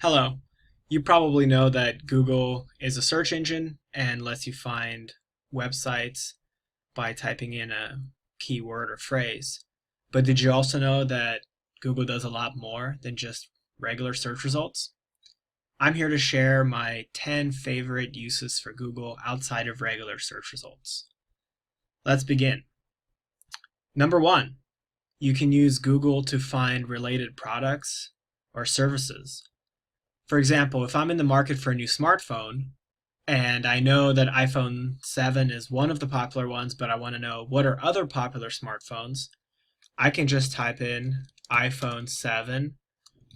Hello. You probably know that Google is a search engine and lets you find websites by typing in a keyword or phrase. But did you also know that Google does a lot more than just regular search results? I'm here to share my 10 favorite uses for Google outside of regular search results. Let's begin. Number one, you can use Google to find related products or services. For example, if I'm in the market for a new smartphone and I know that iPhone 7 is one of the popular ones, but I want to know what are other popular smartphones, I can just type in iPhone 7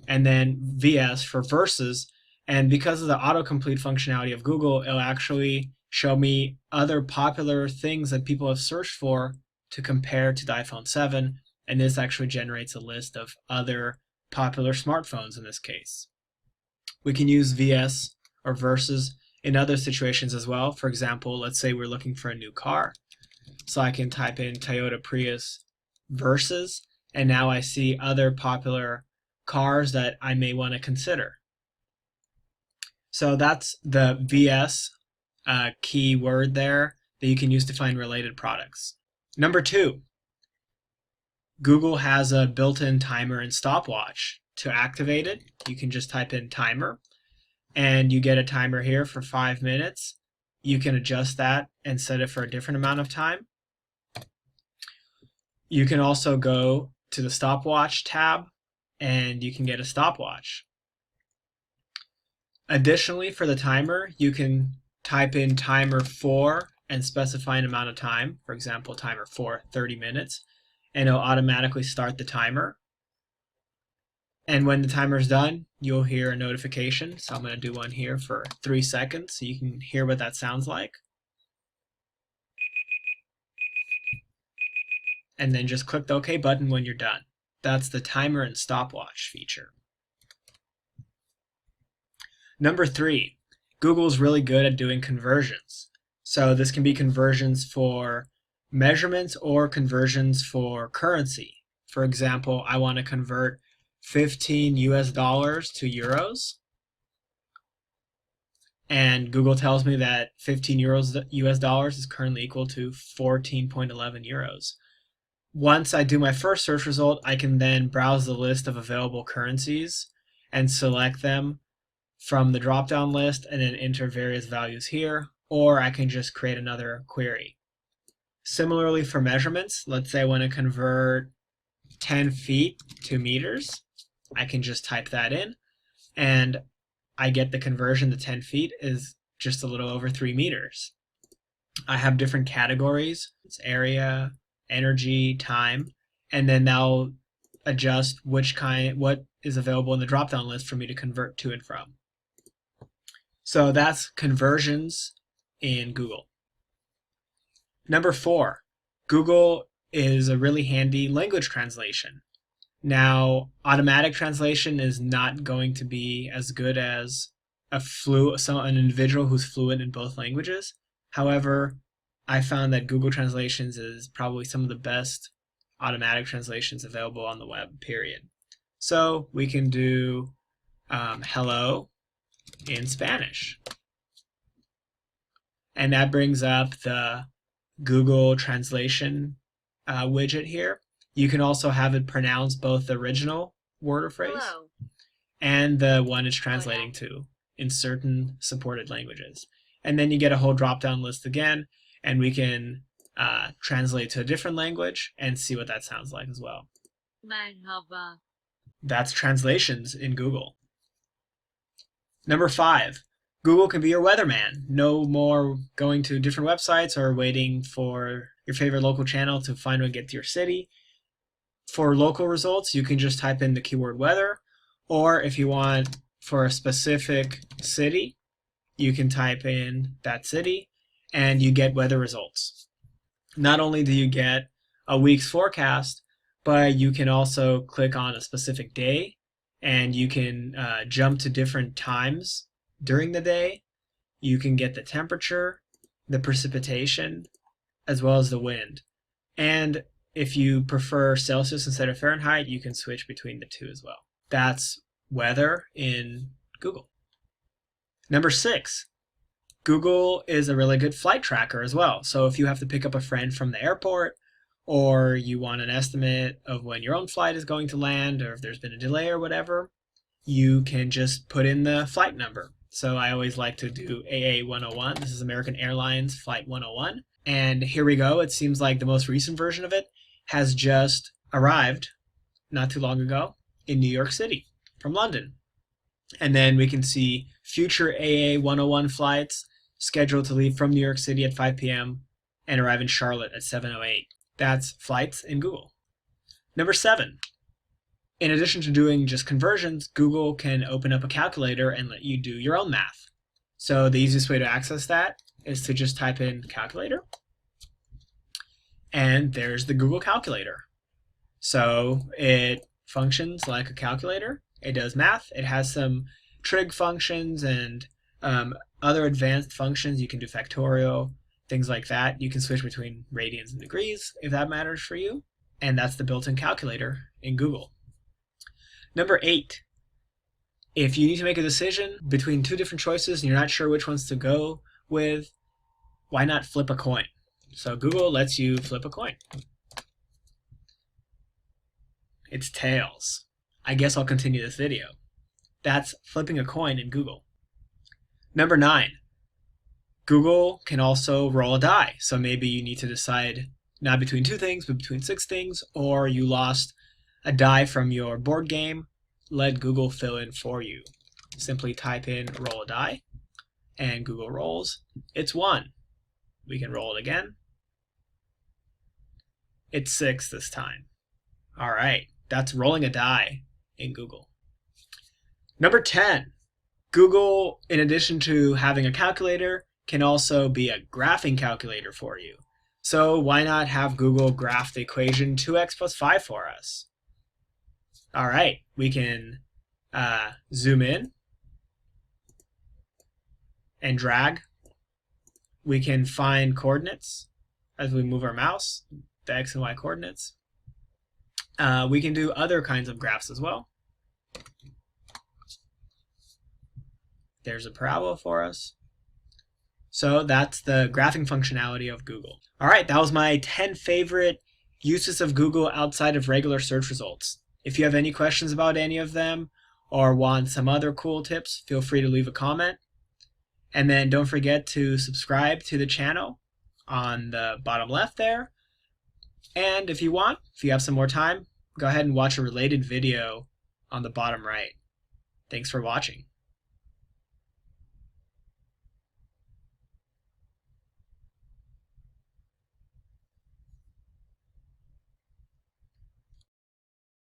and then VS for versus. And because of the autocomplete functionality of Google, it'll actually show me other popular things that people have searched for to compare to the iPhone 7. And this actually generates a list of other popular smartphones in this case. We can use VS or versus in other situations as well. For example, let's say we're looking for a new car. So I can type in Toyota Prius versus, and now I see other popular cars that I may want to consider. So that's the VS keyword there that you can use to find related products. Number two, Google has a built-in timer and stopwatch. To activate it, you can just type in timer, and you get a timer here for 5 minutes. You can adjust that and set it for a different amount of time. You can also go to the stopwatch tab, and you can get a stopwatch. Additionally, for the timer, you can type in timer for and specify an amount of time. For example, timer for 30 minutes, and it'll automatically start the timer. And when the timer is done, you'll hear a notification. So I'm going to do one here for 3 seconds so you can hear what that sounds like. And then just click the OK button when you're done. That's the timer and stopwatch feature. Number three, Google's really good at doing conversions. So this can be conversions for measurements or conversions for currency. For example, I want to convert 15 US dollars to euros, and Google tells me that 15 US dollars is currently equal to 14.11 euros. Once I do my first search result, I can then browse the list of available currencies and select them from the drop-down list and then enter various values here, or I can just create another query. Similarly for measurements, let's say I want to convert 10 feet to meters. I can just type that in, and I get the conversion to 10 feet is just a little over 3 meters. I have different categories. It's area, energy, time, and then they'll adjust what is available in the drop-down list for me to convert to and from. So that's conversions in Google. Number four, Google is a really handy language translation. Now, automatic translation is not going to be as good as an individual who's fluent in both languages. However, I found that Google Translations is probably some of the best automatic translations available on the web, period. So we can do hello in Spanish. And that brings up the Google Translation widget here. You can also have it pronounce both the original word or phrase hello and the one it's translating to in certain supported languages. And then you get a whole drop-down list again, and we can translate to a different language and see what that sounds like as well. Merhaba. That's translations in Google. Number five, Google can be your weatherman. No more going to different websites or waiting for your favorite local channel to find what get to your city. For local results, you can just type in the keyword weather, or if you want for a specific city, you can type in that city and you get weather results. Not only do you get a week's forecast, but you can also click on a specific day and you can jump to different times during the day. You can get the temperature, the precipitation, as well as the wind. And if you prefer Celsius instead of Fahrenheit, you can switch between the two as well. That's weather in Google. Number 6, Google is a really good flight tracker as well. So if you have to pick up a friend from the airport, or you want an estimate of when your own flight is going to land, or if there's been a delay or whatever, you can just put in the flight number. So I always like to do AA 101. This is American Airlines Flight 101. And here we go. It seems like the most recent version of it has just arrived not too long ago in New York City from London. And then we can see future AA 101 flights scheduled to leave from New York City at 5 p.m. and arrive in Charlotte at 7:08. That's flights in Google. Number 7, in addition to doing just conversions, Google can open up a calculator and let you do your own math. So the easiest way to access that is to just type in calculator, and there's the Google calculator. So it functions like a calculator. It does math. It has some trig functions and other advanced functions. You can do factorial, things like that. You can switch between radians and degrees if that matters for you. And that's the built-in calculator in Google. Number 8, if you need to make a decision between two different choices and you're not sure which ones to go with, why not flip a coin? So Google lets you flip a coin. It's tails. I guess I'll continue this video. That's flipping a coin in Google. Number 9, Google can also roll a die. So maybe you need to decide not between 2 things, but between 6 things, or you lost a die from your board game. Let Google fill in for you. Simply type in roll a die, and Google rolls. It's 1. We can roll it again. It's 6 this time. All right, that's rolling a die in Google. Number 10, Google, in addition to having a calculator, can also be a graphing calculator for you. So why not have Google graph the equation 2x plus 5 for us? All right, we can zoom in and drag. We can find coordinates as we move our mouse, the x and y coordinates. We can do other kinds of graphs as well. There's a parabola for us. So that's the graphing functionality of Google. All right, that was my 10 favorite uses of Google outside of regular search results. If you have any questions about any of them or want some other cool tips, feel free to leave a comment. And then don't forget to subscribe to the channel on the bottom left there. And if you want, if you have some more time, go ahead and watch a related video on the bottom right. Thanks for watching.